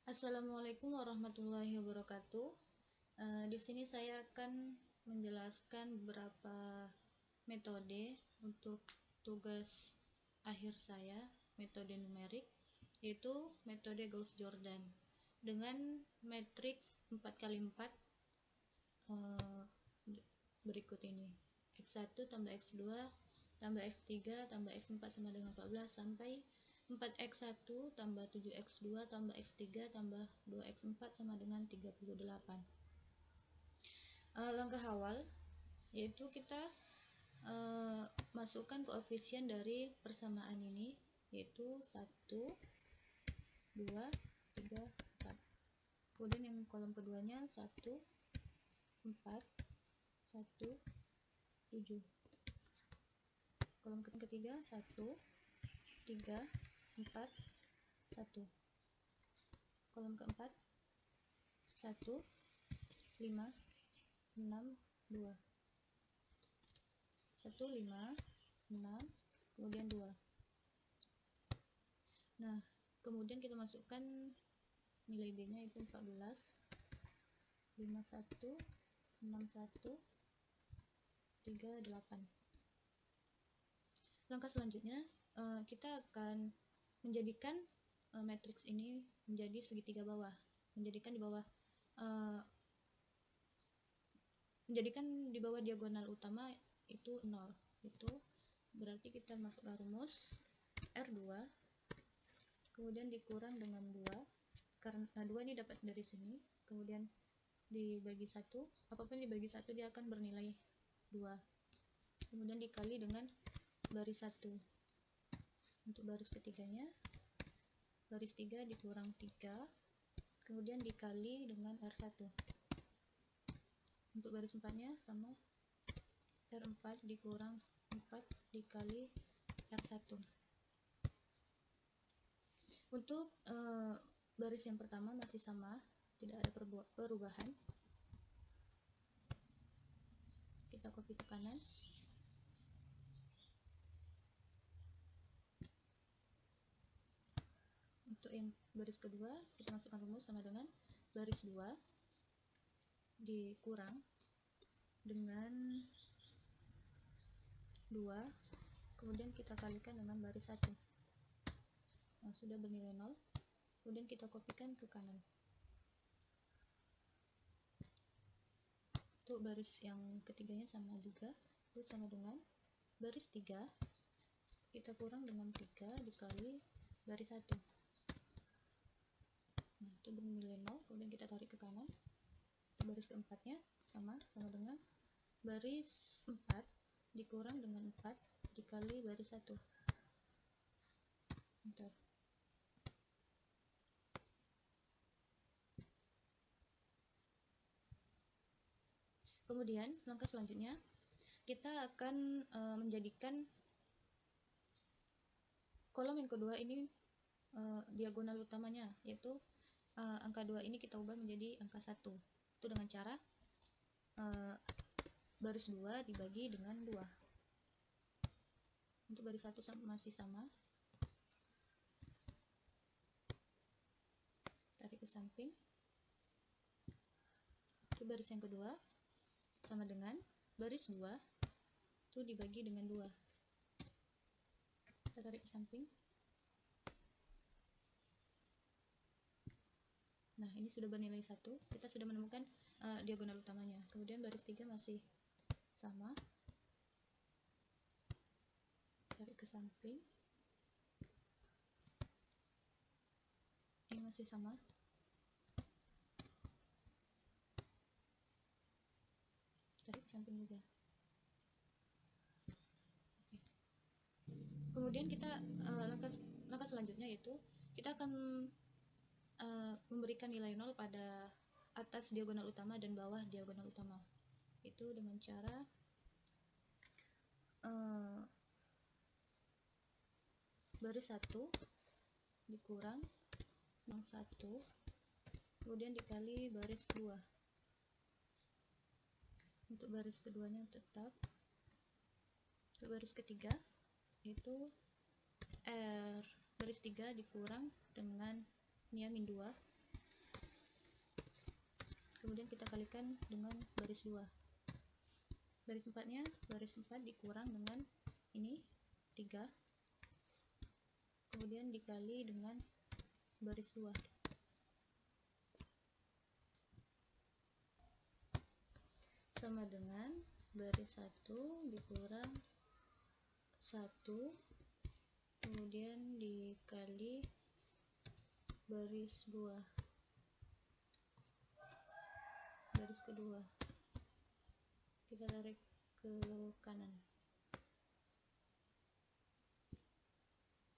Assalamualaikum warahmatullahi wabarakatuh. Di sini saya akan menjelaskan beberapa metode untuk tugas akhir saya, metode numerik, yaitu metode Gauss-Jordan dengan matriks 4x4 berikut ini: X1 tambah X2 tambah X3 tambah X4 sama dengan 14 sampai 4x1 tambah 7x2 tambah x3 tambah 2x4 sama dengan 38. Langkah awal yaitu kita masukkan koefisien dari persamaan ini, yaitu 1, 2, 3, 4. Kemudian yang kolom keduanya 1, 4, 1, 7. Kolom ketiga 1, 3, 4, 1. Kolom keempat 1, 5, 6, 2. 1, 5, 6, kemudian 2. Nah, kemudian kita masukkan nilai B-nya itu 14, 51, 61, 38. Langkah selanjutnya kita akan menjadikan matriks ini menjadi segitiga bawah, menjadikan di bawah diagonal utama itu 0. Itu berarti kita masukkan rumus R2 kemudian dikurang dengan 2, karena 2 ini dapat dari sini, kemudian dibagi 1, apapun dibagi 1 dia akan bernilai 2, kemudian dikali dengan baris 1. Untuk baris ketiganya baris 3 dikurang 3, kemudian dikali dengan R1. Untuk baris 4 nya sama, R4 dikurang 4 dikali R1. Untuk baris yang pertama masih sama, tidak ada perubahan. Kita copy ke kanan. Untuk yang baris kedua, kita masukkan rumus sama dengan baris 2 dikurang dengan 2, kemudian kita kalikan dengan baris 1. Nah, sudah bernilai 0, kemudian kita kopikan ke kanan. Untuk baris yang ketiganya sama juga, itu sama dengan baris 3 kita kurang dengan 3 dikali baris 1. Nah, itu bernilai 0, kemudian kita tarik ke kanan. Untuk baris keempatnya sama dengan baris 4 dikurang dengan 4 dikali baris 1. Bentar. Kemudian langkah selanjutnya kita akan menjadikan kolom yang kedua ini diagonal utamanya, yaitu angka 2 ini kita ubah menjadi angka 1. Itu dengan cara baris 2 dibagi dengan 2. Untuk baris 1 masih sama, tarik ke samping. Itu baris yang kedua sama dengan baris 2 itu dibagi dengan 2. Kita tarik ke samping. Nah, ini sudah bernilai 1. Kita sudah menemukan diagonal utamanya. Kemudian baris 3 masih sama, tarik ke samping. Ini masih sama, tarik ke samping juga. Oke. Kemudian kita langkah selanjutnya yaitu kita akan memberikan nilai 0 pada atas diagonal utama dan bawah diagonal utama. Itu dengan cara baris 1 dikurang 1, kemudian dikali baris 2. Untuk baris keduanya tetap. Untuk baris ketiga itu baris 3 dikurang dengan min 2 kemudian kita kalikan dengan baris 2. Baris 4-nya, baris 4 dikurang dengan ini 3, kemudian dikali dengan baris 2. Sama dengan baris 1 dikurang 1, kemudian dikali baris 2, baris kedua, kita tarik ke kanan.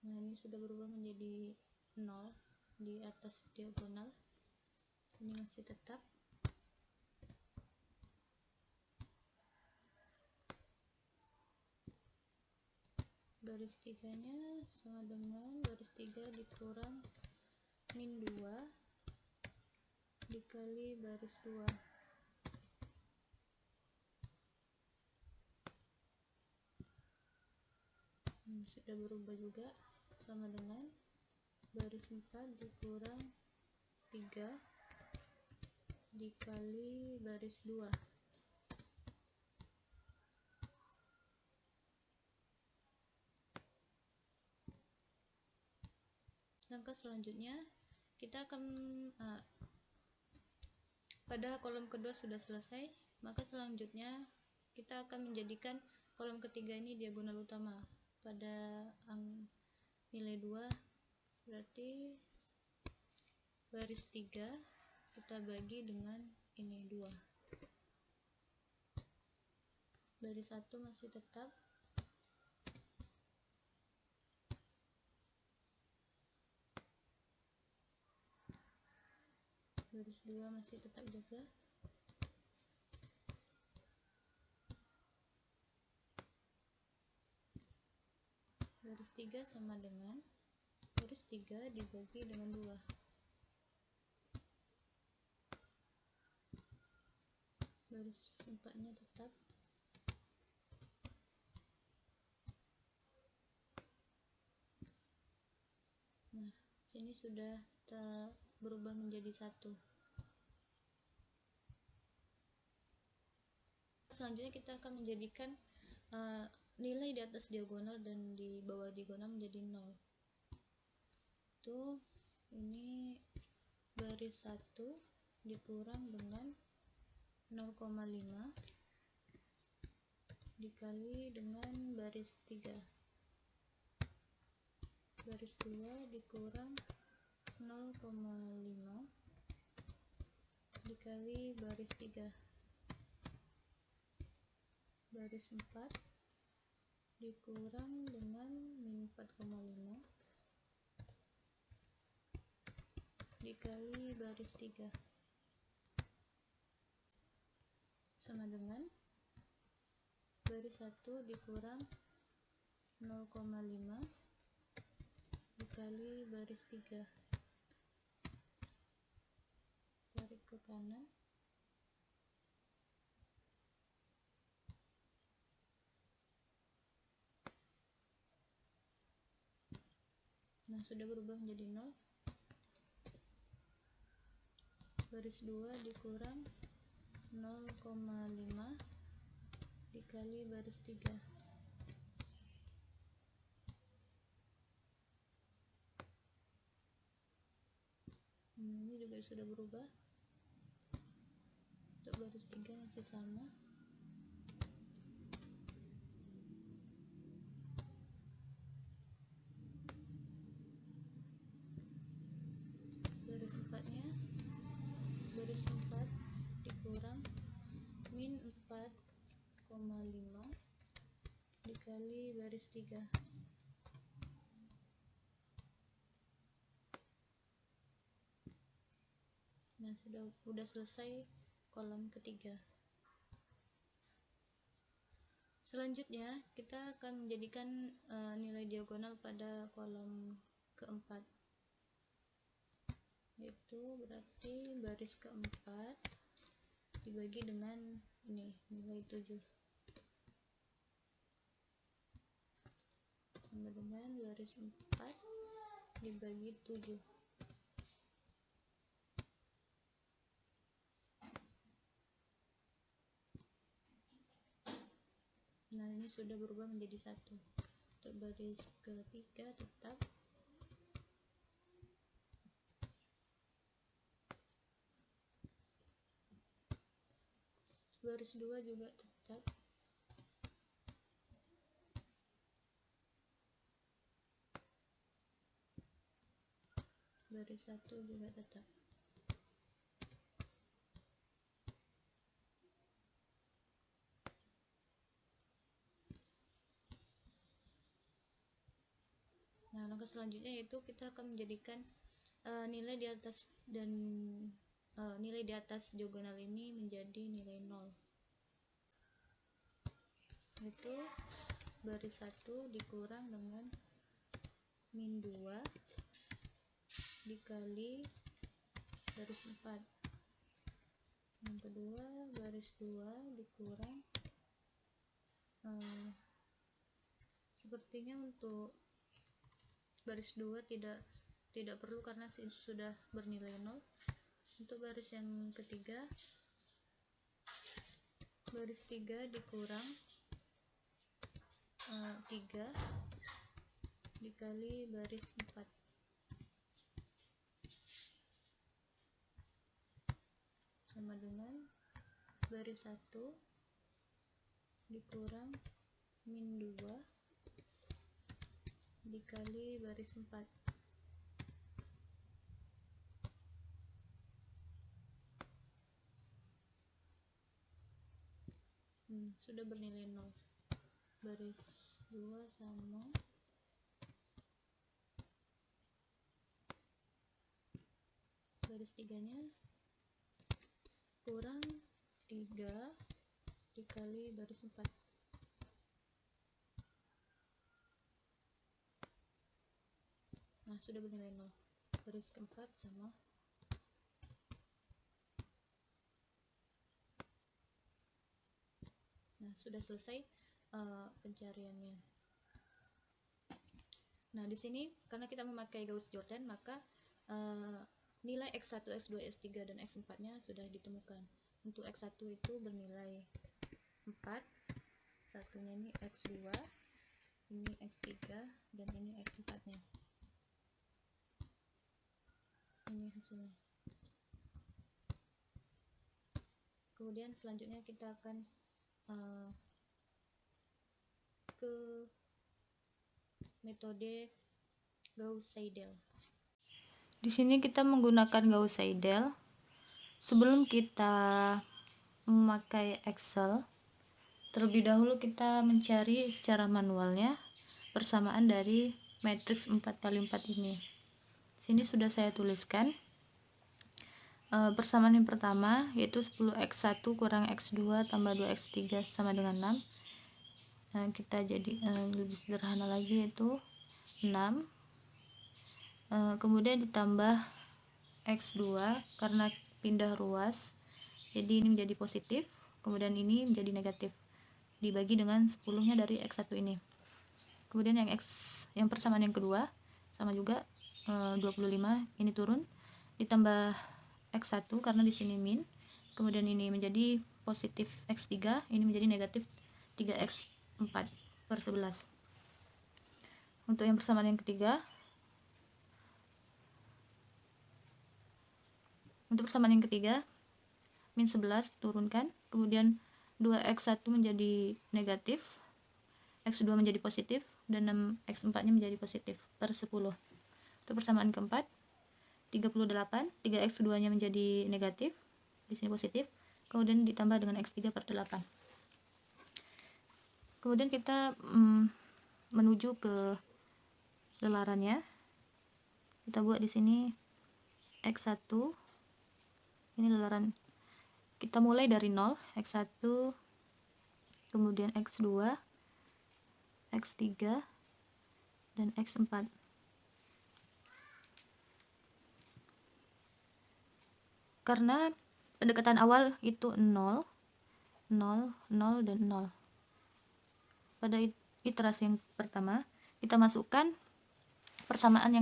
Nah, ini sudah berubah menjadi 0 di atas diagonal. Ini masih tetap. Baris 3-nya sama dengan baris 3 dikurang min 2 dikali baris 2. Sudah berubah juga, sama dengan baris 4 dikurang 3 dikali baris 2. Langkah selanjutnya kita akan pada kolom kedua sudah selesai, maka selanjutnya kita akan menjadikan kolom ketiga ini diagonal utama. Pada nilai 2 berarti baris 3 kita bagi dengan ini 2. Baris 1 masih tetap, baris 2 masih tetap juga, baris 3 sama dengan baris 3 dibagi dengan 2. Baris 4-nya tetap, nah sini sudah berubah menjadi 1. Selanjutnya kita akan menjadikan nilai di atas diagonal dan di bawah diagonal menjadi 0. Itu ini baris 1 dikurang dengan 0,5 dikali dengan baris 3. Baris 2 dikurang 0,5 dikali baris 3. Baris 4 dikurang dengan min 4,5 dikali baris 3 sama dengan baris 1 dikurang 0,5 dikali baris 3. Tarik ke kanan. Nah, sudah berubah menjadi 0. Baris 2 dikurang 0,5 dikali baris 3. Ini juga sudah berubah. Untuk baris 3 masih sama. Baris 4-nya, baris 4 dikurang min 4,5 dikali baris 3. Nah, sudah selesai kolom ketiga. Selanjutnya kita akan menjadikan nilai diagonal pada kolom keempat, yaitu berarti baris keempat dibagi dengan ini nilai 7 sama dengan baris 4 dibagi 7. Nah, ini sudah berubah menjadi 1. Untuk baris ketiga tetap, baris 2 juga tetap, baris 1 juga tetap. Nah, langkah selanjutnya yaitu kita akan menjadikan nilai di atas dan nilai di atas diagonal ini menjadi nilai 0. Itu baris 1 dikurang dengan min 2 dikali baris 4. Yang kedua, baris 2 dikurang sepertinya untuk baris 2 tidak perlu karena sudah bernilai 0. Untuk baris yang ketiga, baris 3 dikurang 3 dikali baris 4 sama dengan baris 1 dikurang min 2 dikali baris 4. Sudah bernilai 0. Baris 2 sama baris 3 nya kurang 3 dikali baris 4. Nah, sudah bernilai 0. Baris keempat sama. Nah, sudah selesai pencariannya. Nah, di sini karena kita memakai Gauss-Jordan, maka nilai X1, X2, X3, dan X4-nya sudah ditemukan. Untuk X1 itu bernilai 4, satunya ini X2, ini X3, dan ini X4-nya. Ini hasilnya. Kemudian selanjutnya kita akan ke metode Gauss-Seidel. Di sini kita menggunakan Gauss-Seidel. Sebelum kita memakai Excel, terlebih dahulu kita mencari secara manualnya persamaan dari matriks 4x4 ini. Sini sudah saya tuliskan persamaan yang pertama, yaitu 10x1 kurang x2 tambah 2x3 sama dengan 6. Kita jadi lebih sederhana lagi, yaitu 6, kemudian ditambah x2 karena pindah ruas, jadi ini menjadi positif, kemudian ini menjadi negatif, dibagi dengan 10-nya dari x1 ini. Kemudian yang persamaan yang kedua sama juga 25, ini turun, ditambah x1 karena di sini min, kemudian ini menjadi positif x3, ini menjadi negatif 3x4 per 11. Untuk yang persamaan yang ketiga, min 11 turunkan, kemudian 2x1 menjadi negatif, x2 menjadi positif, dan 6x4 nya menjadi positif per 10. Untuk persamaan keempat, 38, 3x2 nya menjadi negatif, di sini positif, kemudian ditambah dengan x3 per 8. Kemudian kita menuju ke lelarannya. Kita buat di sini x1, ini lelaran. Kita mulai dari 0, x1, kemudian x2, x3, dan x4. Karena pendekatan awal itu 0, 0, 0, dan 0. Pada iterasi yang pertama, kita masukkan persamaan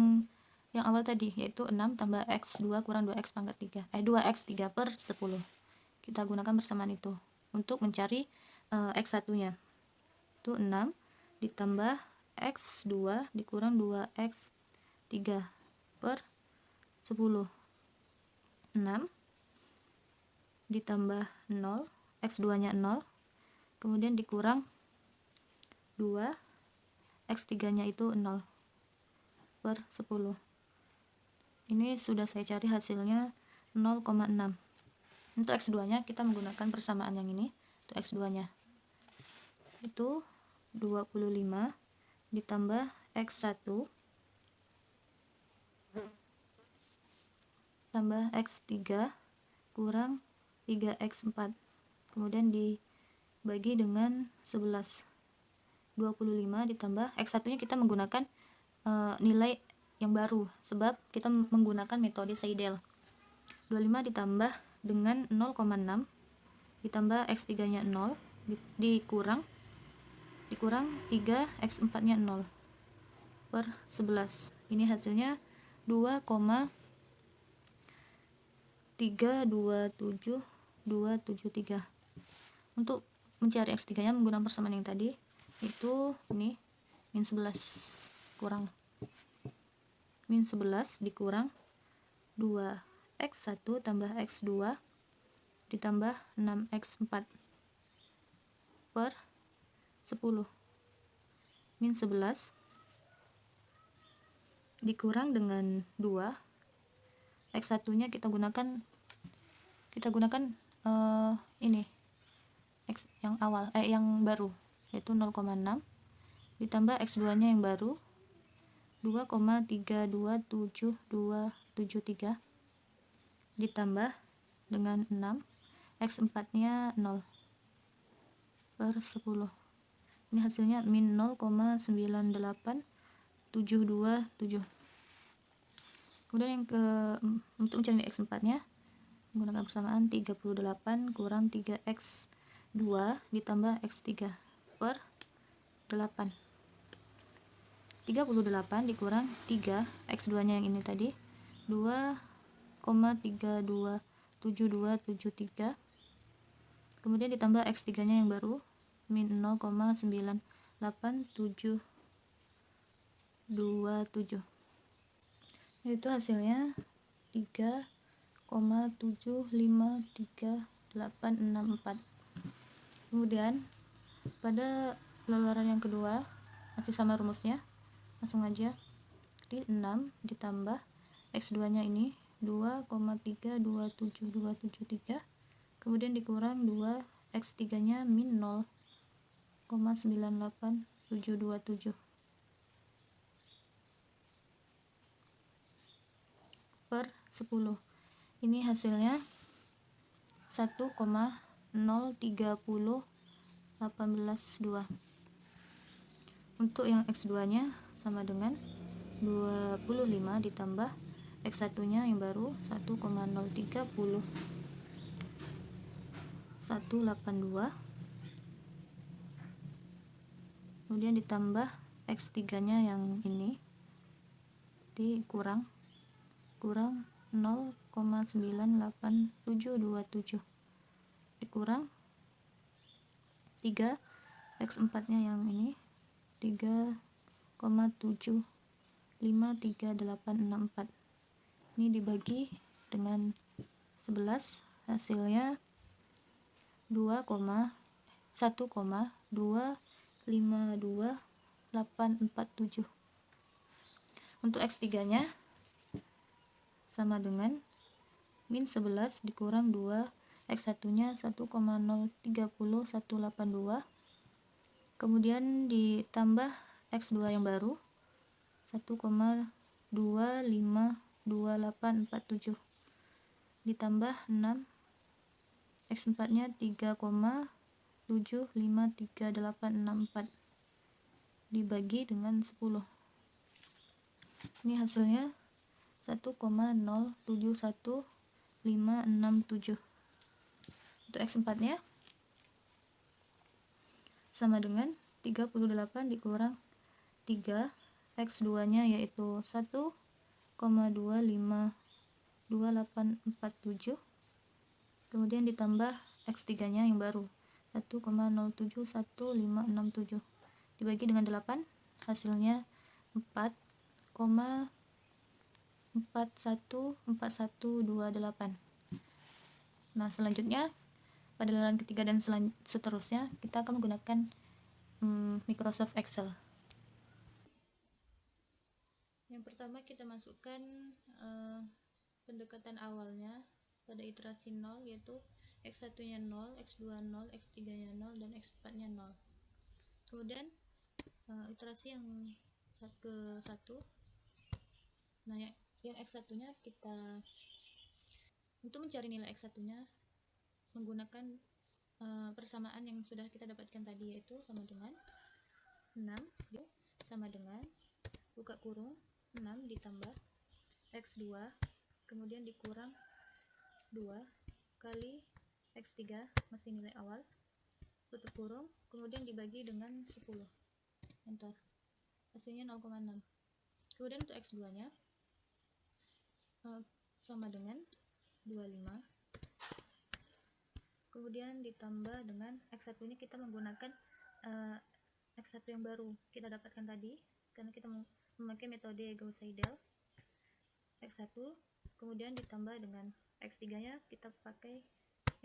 yang awal tadi, yaitu 6 tambah x2 kurang 2x pangkat 3, 2x3 per 10. Kita gunakan persamaan itu untuk mencari x1-nya. itu 6 ditambah X2 dikurang 2X3 per 10. 6 ditambah 0, X2 nya 0, kemudian dikurang 2, X3 nya itu 0 per 10. Ini sudah saya cari hasilnya 0,6. Untuk X2 nya kita menggunakan persamaan yang ini. Untuk X2 nya itu 25 ditambah X1 tambah X3 kurang 3X4, kemudian dibagi dengan 11. 25 ditambah X1 nya kita menggunakan nilai yang baru sebab kita menggunakan metode Seidel. 25 ditambah dengan 0,6 ditambah X3 nya 0 dikurang 3X4 nya 0 per 11. Ini hasilnya 2,327273. Untuk mencari X3 nya menggunakan persamaan yang tadi, itu ini min 11 kurang min 11 dikurang 2X1 tambah X2 ditambah 6X4 per 10. Min 11 dikurang dengan 2, X1 nya kita gunakan ini X yang awal yang baru yaitu 0,6 ditambah X2 nya yang baru 2,327273 ditambah dengan 6, X4 nya 0 per 10. Ini hasilnya min 0,98727. Kemudian yang untuk mencari X4 nya menggunakan persamaan 38 kurang 3X2 ditambah X3 per 8. 38 dikurang 3 X2 nya yang ini tadi 2,327273, kemudian ditambah X3 nya yang baru min 0,98727, itu hasilnya 3,753864. Kemudian pada lalaran yang kedua masih sama rumusnya, langsung aja di 6 ditambah X2 nya ini 2,327273, kemudian dikurang 2 X3 nya min 0,98727 per 10. Ini hasilnya 1,030182. Untuk yang X2 nya sama dengan 25 ditambah X1 nya yang baru 1,030182, kemudian ditambah X3 nya yang ini dikurang 0,98727 dikurang 3 X4 nya yang ini 3,753864. Ini dibagi dengan 11 hasilnya 1,252847. Untuk X3 nya sama dengan min 11 dikurang 2 X1 nya 1,030182, kemudian ditambah X2 yang baru 1,252847 ditambah 6 X4 nya 3,753864 dibagi dengan 10. Ini hasilnya 1,071567. Untuk X4 nya sama dengan 38 dikurang 3 X2 nya yaitu 1,252847, kemudian ditambah X3 nya yang baru 1,071567. dibagi dengan 8, hasilnya 4,414128. Nah, selanjutnya pada lembaran ketiga dan seterusnya kita akan menggunakan Microsoft Excel. Yang pertama kita masukkan pendekatan awalnya pada iterasi 0, yaitu X1-nya 0, X2 0, X3-nya 0, dan X4-nya 0. Kemudian iterasi yang ke-1, nah yang X1-nya kita, untuk mencari nilai X1-nya menggunakan persamaan yang sudah kita dapatkan tadi, yaitu sama dengan 6 sama dengan buka kurung 6 ditambah X2 kemudian dikurang 2 kali X3 masih nilai awal tutup kurung kemudian dibagi dengan 10, enter, hasilnya 0,6. Kemudian untuk X2 nya sama dengan 25, kemudian ditambah dengan X1 nya kita menggunakan X1 yang baru kita dapatkan tadi karena kita memakai metode Gauss-Seidel. X1 kemudian ditambah dengan X3 nya kita pakai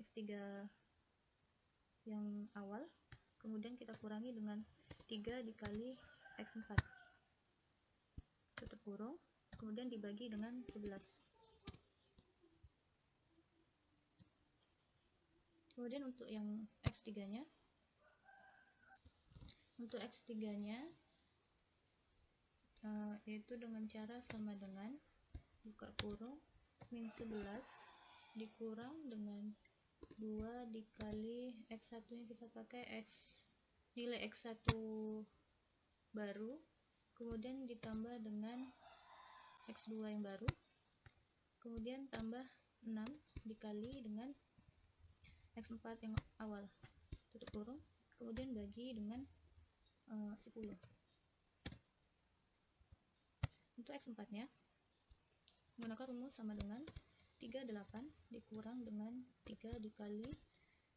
X3 yang awal, kemudian kita kurangi dengan 3 dikali X4 tutup kurung kemudian dibagi dengan 11. Kemudian untuk yang X3 nya, yaitu dengan cara sama dengan buka kurung min 11 dikurang dengan 2 dikali X1 nya kita pakai nilai X1 baru kemudian ditambah dengan X2 yang baru kemudian tambah 6 dikali dengan X4 yang awal tutup kurung kemudian bagi dengan 10. Untuk X4 nya menggunakan rumus sama dengan 38 dikurang dengan 3 dikali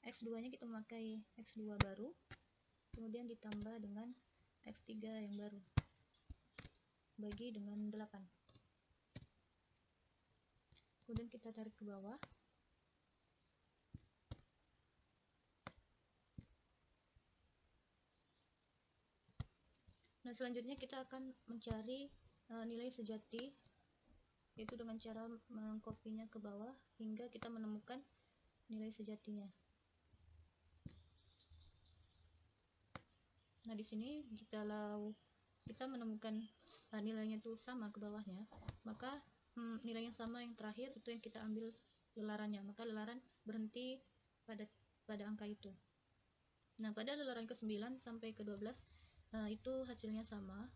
X2 nya kita memakai X2 baru kemudian ditambah dengan X3 yang baru bagi dengan 8, kemudian kita tarik ke bawah. Nah, selanjutnya kita akan mencari nilai sejati, yaitu dengan cara mengkopinya ke bawah hingga kita menemukan nilai sejatinya. Nah, di sini jikalau kita menemukan nilainya itu sama ke bawahnya, maka nilai yang sama yang terakhir itu yang kita ambil lelarannya, maka lelaran berhenti pada angka itu. Nah, pada lelaran ke-9 sampai ke-12 itu hasilnya sama,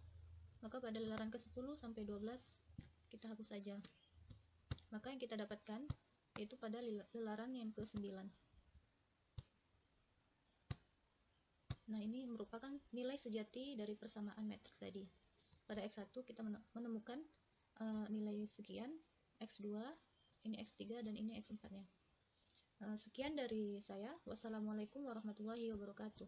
maka pada lelaran ke-10 sampai 12 kita hapus saja. Maka yang kita dapatkan yaitu pada lelaran yang ke-9. Nah, ini merupakan nilai sejati dari persamaan matriks tadi. Pada X1 kita menemukan nilai sekian, X2, ini X3, dan ini X4-nya. Sekian dari saya. Wassalamualaikum warahmatullahi wabarakatuh.